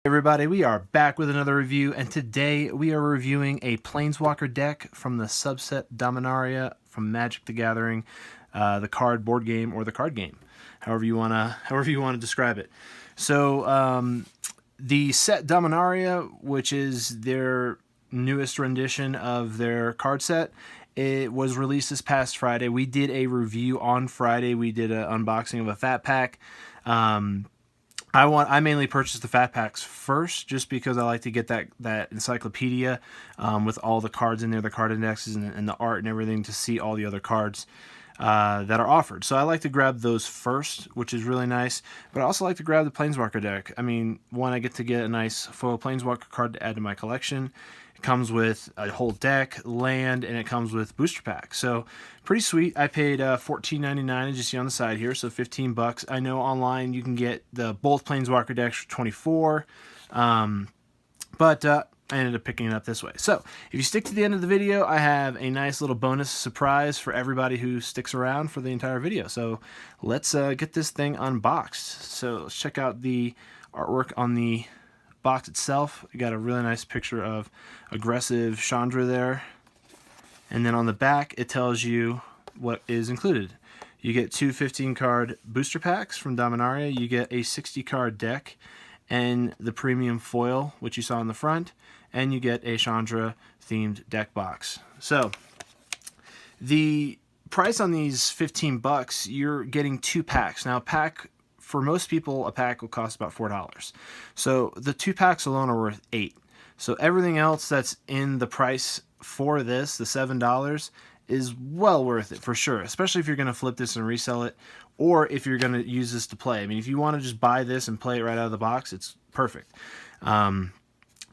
Everybody, we are back with another review, and today we are reviewing a Planeswalker deck from the subset Dominaria from Magic the Gathering, the card board game or the card game, however you wanna describe it. So the set Dominaria, which is their newest rendition of their card set, it was released this past Friday. We did a review on Friday. We did an unboxing of a fat pack. I mainly purchased the fat packs first, just because I like to get that encyclopedia with all the cards in there, the card indexes and the art and everything, to see all the other cards that are offered. So I like to grab those first, which is really nice. But I also like to grab the Planeswalker deck. I mean, one, I get to get a nice foil Planeswalker card to add to my collection. It comes with a whole deck, land, and it comes with booster pack. So pretty sweet. I paid $14.99, as you see on the side here, so $15. I know online you can get both Planeswalker decks for $24, but I ended up picking it up this way. So if you stick to the end of the video, I have a nice little bonus surprise for everybody who sticks around for the entire video. So let's get this thing unboxed. So let's check out the artwork on the box itself. You got a really nice picture of aggressive Chandra there, and then on the back it tells you what is included. You get two 15-card booster packs from Dominaria, you get a 60-card deck and the premium foil, which you saw in the front, and you get a Chandra themed deck box. So the price on these $15, you're getting two packs. Now, for most people, a pack will cost about $4. So the two packs alone are worth $8. So everything else that's in the price for this, the $7, is well worth it for sure, especially if you're going to flip this and resell it, or if you're going to use this to play. I mean, if you want to just buy this and play it right out of the box, it's perfect. And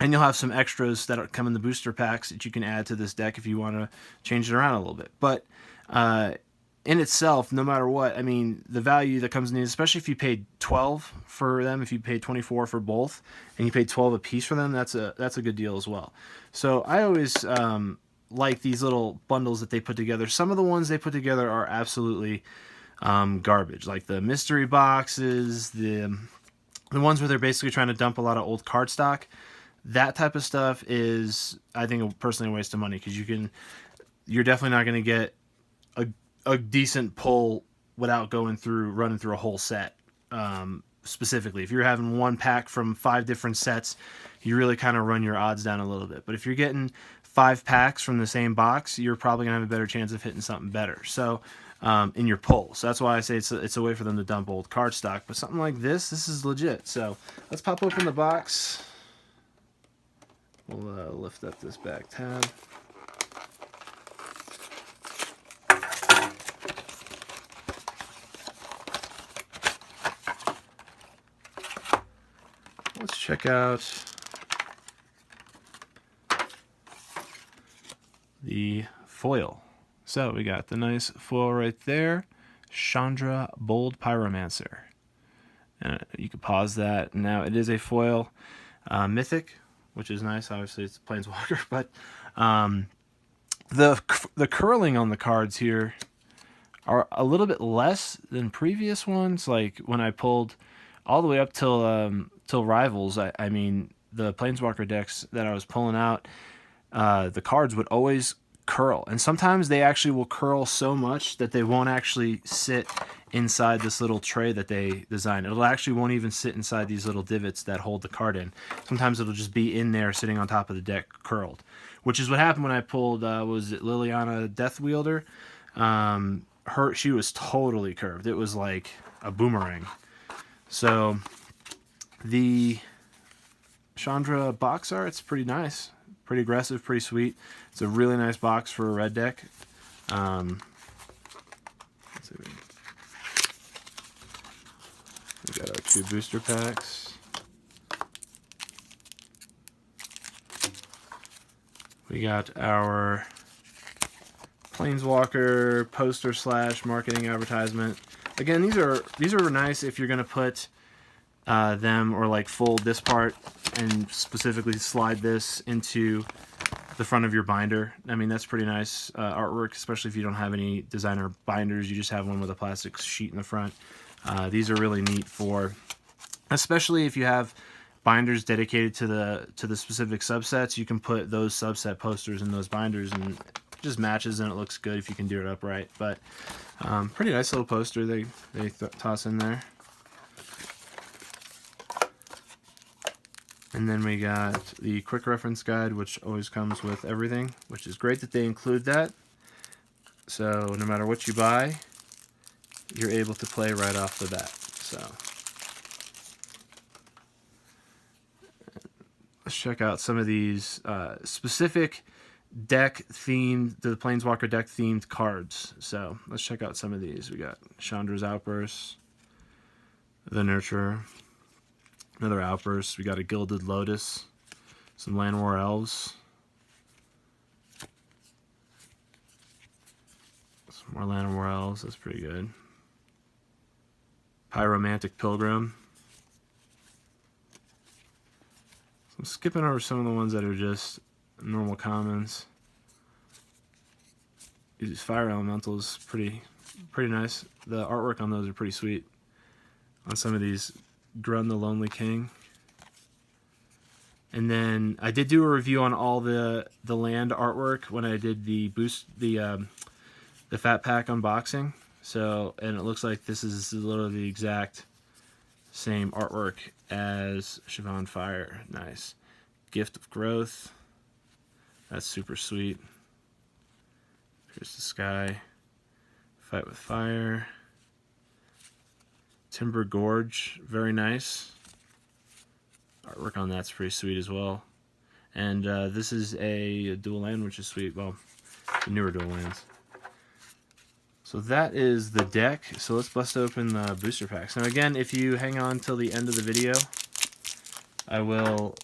you'll have some extras that come in the booster packs that you can add to this deck if you want to change it around a little bit. But in itself, no matter what, I mean, the value that comes in these, especially if you paid $12 for them, if you paid $24 for both, and you paid $12 a piece for them, that's a good deal as well. So I always like these little bundles that they put together. Some of the ones they put together are absolutely garbage, like the mystery boxes, the ones where they're basically trying to dump a lot of old card stock. That type of stuff is, I think, personally a waste of money, because you're definitely not going to get a decent pull without running through a whole set. Specifically, if you're having one pack from 5 different sets, you really kind of run your odds down a little bit. But if you're getting 5 packs from the same box, you're probably gonna have a better chance of hitting something better. So in your pull. So that's why I say it's a way for them to dump old card stock. But something like this is legit. So let's pop open the box. We'll lift up this back tab. Let's check out the foil. So we got the nice foil right there, Chandra Bold Pyromancer. And you can pause that. Now it is a foil mythic, which is nice. Obviously it's a Planeswalker, but the curling on the cards here are a little bit less than previous ones. Like when I pulled all the way up till Rivals, I mean, the Planeswalker decks that I was pulling out, the cards would always curl, and sometimes they actually will curl so much that they won't actually sit inside this little tray that they designed. It'll actually won't even sit inside these little divots that hold the card in. Sometimes it'll just be in there sitting on top of the deck curled, which is what happened when I pulled was it Liliana Death Wielder. She was totally curved. It was like a boomerang. So the Chandra box art, it's pretty nice, pretty aggressive, pretty sweet. It's a really nice box for a red deck. Let's see. We got our 2 booster packs. We got our Planeswalker poster / marketing advertisement. Again, these are nice if you're gonna put them, or like fold this part and specifically slide this into the front of your binder. I mean, that's pretty nice artwork, especially if you don't have any designer binders. You just have one with a plastic sheet in the front. These are really neat for, especially if you have binders dedicated to the specific subsets. You can put those subset posters in those binders, and it just matches, and it looks good if you can do it upright. But pretty nice little poster they toss in there. And then we got the quick reference guide, which always comes with everything, which is great that they include that. So no matter what you buy, you're able to play right off the bat. So let's check out some of these specific deck themed, the Planeswalker deck themed cards. So let's check out some of these. We got Chandra's Outburst, the Nurturer, another Outburst. We got a Gilded Lotus, some Land War Elves, some more Land War Elves. That's pretty good. Pyromantic Pilgrim. So I'm skipping over some of the ones that are just normal commons. These Fire Elementals, pretty nice. The artwork on those are pretty sweet. On some of these, Grun the Lonely King. And then I did do a review on all the land artwork when I did the Fat Pack unboxing. So, and it looks like this is literally the exact same artwork as Siobhan Fire. Nice. Gift of Growth. That's super sweet. Here's the Sky. Fight with Fire. Timber Gorge. Very nice. Artwork on that's pretty sweet as well. And this is a dual land, which is sweet. Well, the newer dual lands. So that is the deck. So let's bust open the booster packs. Now again, if you hang on till the end of the video, I will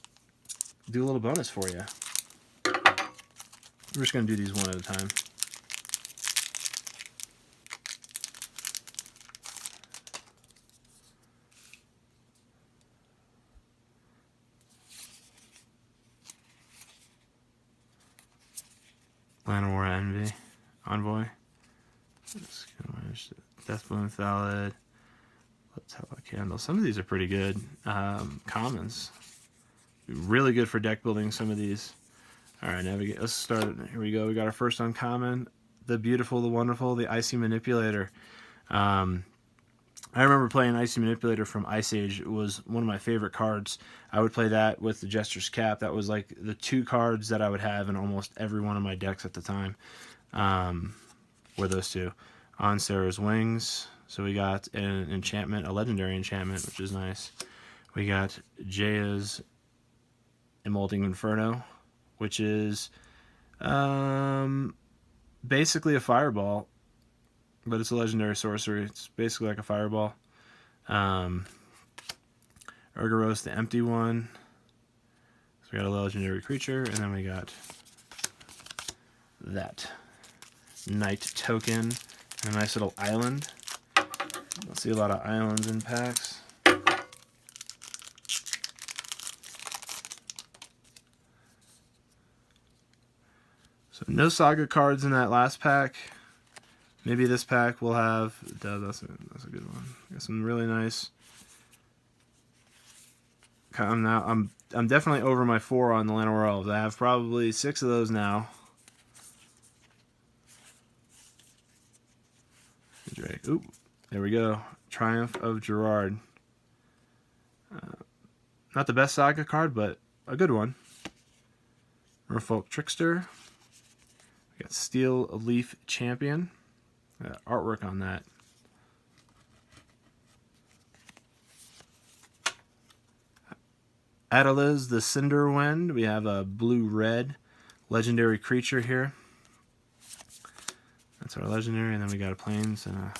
do a little bonus for you. We're just going to do these one at a time. Land War Envy, Envoy. Deathbloom Thallid. Let's have a candle. Some of these are pretty good. Commons. Really good for deck building, some of these. Alright, navigate. Let's start. Here we go. We got our first uncommon. The Beautiful, the Wonderful, the Icy Manipulator. I remember playing Icy Manipulator from Ice Age. It was one of my favorite cards. I would play that with the Jester's Cap. That was like the two cards that I would have in almost every one of my decks at the time. Were those two. On Sarah's Wings. So we got an enchantment, a legendary enchantment, which is nice. We got Jaya's Emolding Inferno, which is basically a fireball, but it's a legendary sorcery. It's basically like a fireball. Urgaros, the Empty One. So we got a legendary creature, and then we got that Night Token, and a nice little island. You'll see a lot of islands in packs. So no Saga cards in that last pack. Maybe this pack will have. That's a good one. Got some really nice. I'm definitely over my 4 on the Land War Elves. I have probably 6 of those now. Drake. Oop, there we go. Triumph of Gerard. Not the best Saga card, but a good one. Merfolk Trickster. We got Steel Leaf Champion. Artwork on that. Adeliz, the Cinderwind. We have a blue-red legendary creature here. That's our legendary, and then we got a plains and a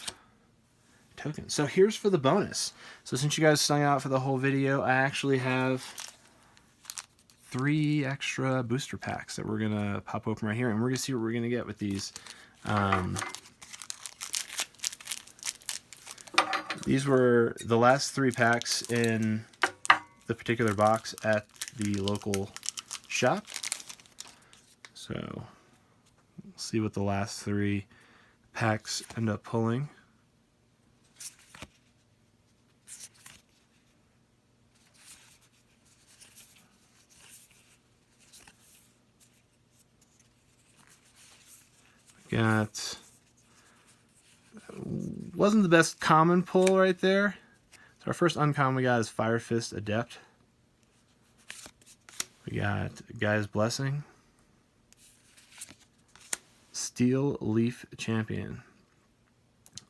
token. So here's for the bonus. So since you guys sung out for the whole video, I actually have 3 extra booster packs that we're going to pop open right here, and we're going to see what we're going to get with these. These were the last 3 packs in the particular box at the local shop. So we'll see what the last 3 packs end up pulling. Got, wasn't the best common pull right there. So our first uncommon we got is Fire Fist Adept. We got Guy's Blessing. Steel Leaf Champion.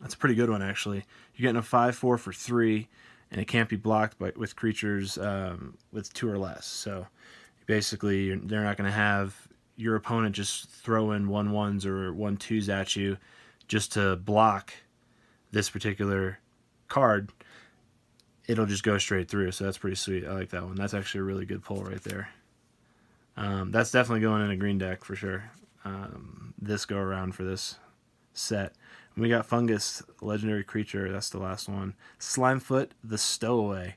That's a pretty good one, actually. You're getting a 5/4 for 3, and it can't be blocked with creatures with 2 or less. So basically, they're not going to have your opponent just throw in 1/1s or 1/2s at you just to block this particular card. It'll just go straight through, so that's pretty sweet. I like that one. That's actually a really good pull right there. That's definitely going in a green deck for sure. This go around for this set. And we got Fungus, legendary creature. That's the last one. Slimefoot, the Stowaway.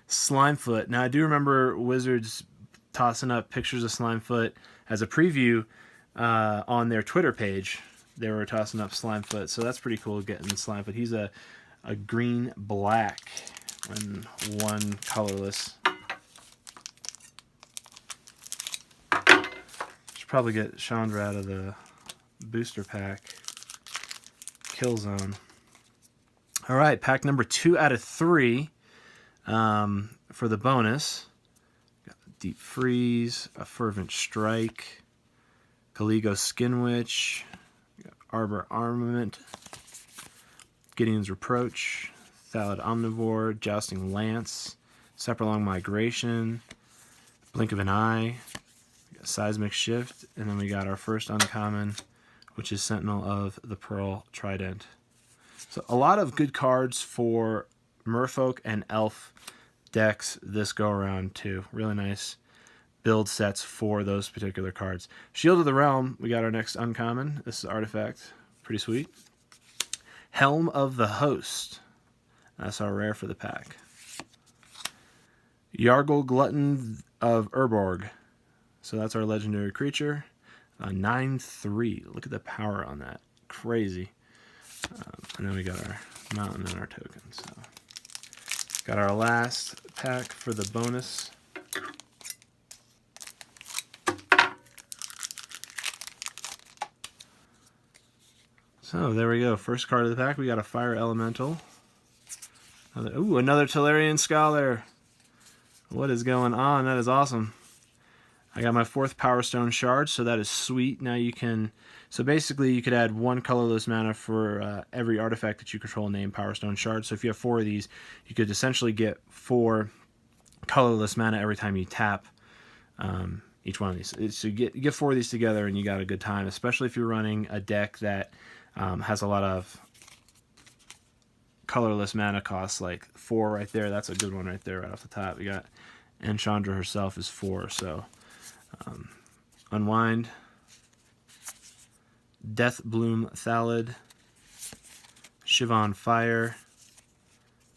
Slimefoot. Now I do remember Wizards tossing up pictures of Slimefoot as a preview on their Twitter page. They were tossing up Slimefoot, so that's pretty cool getting Slimefoot. He's a green-black and 1 colorless. Should probably get Chandra out of the booster pack. Kill Zone. All right, pack number 2 out of 3 for the bonus. Got Deep Freeze, a Fervent Strike, Caligo Skinwitch, Arbor Armament, Gideon's Reproach, Thallid Omnivore, Jousting Lance, Sepperlong Migration, Blink of an Eye, Seismic Shift, and then we got our first uncommon, which is Sentinel of the Pearl Trident. So a lot of good cards for Merfolk and Elf decks this go around too. Really nice build sets for those particular cards. Shield of the Realm, we got our next uncommon. This is Artifact. Pretty sweet. Helm of the Host. That's our rare for the pack. Yargle Glutton of Urborg. So that's our legendary creature. 9/3. Look at the power on that. Crazy. And then we got our mountain and our token. So got our last pack for the bonus. So there we go. First card of the pack. We got a Fire Elemental. Another Tolarian Scholar. What is going on? That is awesome. I got my 4th Power Stone Shard, so that is sweet. Now you can, so basically you could add 1 colorless mana for every artifact that you control named Power Stone Shard. So if you have 4 of these, you could essentially get 4 colorless mana every time you tap each one of these. So you get 4 of these together and you got a good time, especially if you're running a deck that has a lot of colorless mana costs, like 4 right there. That's a good one right there right off the top. We got, and Chandra herself is 4, so Unwind, Death Bloom Thallid, Shivon Fire,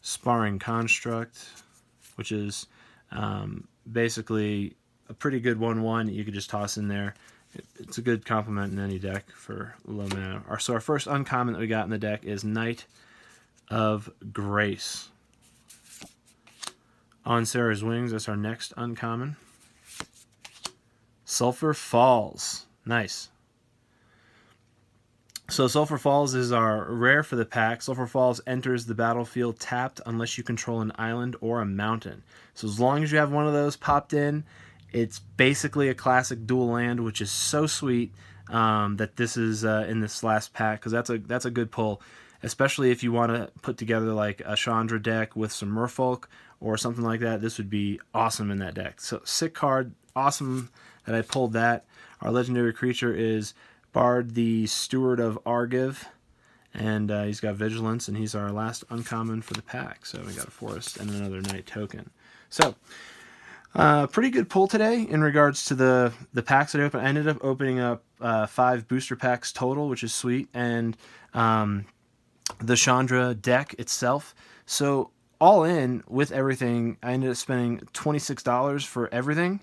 Sparring Construct, which is basically a pretty good 1/1 you could just toss in there. It's a good complement in any deck for low mana. So our first uncommon that we got in the deck is Knight of Grace. On Sarah's Wings, that's our next uncommon. Sulphur Falls. Nice. So Sulphur Falls is our rare for the pack. Sulphur Falls enters the battlefield tapped unless you control an island or a mountain. So as long as you have one of those popped in, it's basically a classic dual land, which is so sweet that this is in this last pack, because that's a good pull, especially if you want to put together like a Chandra deck with some Merfolk or something like that. This would be awesome in that deck. So sick card, awesome that I pulled that. Our legendary creature is Bard, the Steward of Argiv, and he's got Vigilance, and he's our last uncommon for the pack. So we got a Forest and another Knight token. So pretty good pull today in regards to the packs that I opened. I ended up opening up 5 booster packs total, which is sweet, and the Chandra deck itself. So all in with everything, I ended up spending $26 for everything.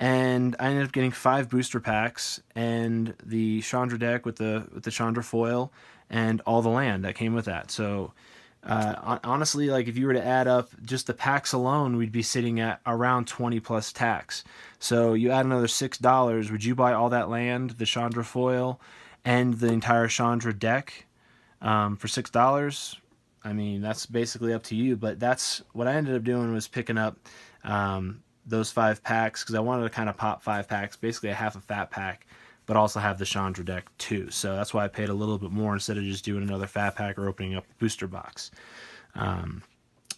And I ended up getting 5 booster packs and the Chandra deck with the Chandra foil and all the land that came with that. So honestly, like if you were to add up just the packs alone, we'd be sitting at around 20 plus tax. So you add another $6. Would you buy all that land, the Chandra foil, and the entire Chandra deck for $6. I mean, that's basically up to you, but that's what I ended up doing, was picking up those 5 packs because I wanted to kind of pop 5 packs, basically a half a fat pack, but also have the Chandra deck too. So that's why I paid a little bit more instead of just doing another fat pack or opening up a booster box.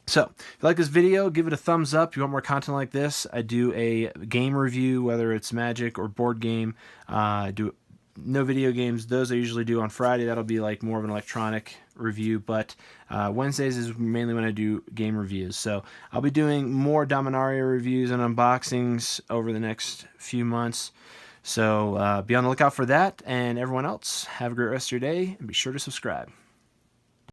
So if you like this video, give it a thumbs up. If you want more content like this, I do a game review, whether it's Magic or board game. I do no video games. Those I usually do on Friday. That'll be like more of an electronic review, but Wednesdays is mainly when I do game reviews. So I'll be doing more Dominaria reviews and unboxings over the next few months. So be on the lookout for that, and everyone else, have a great rest of your day, and be sure to subscribe.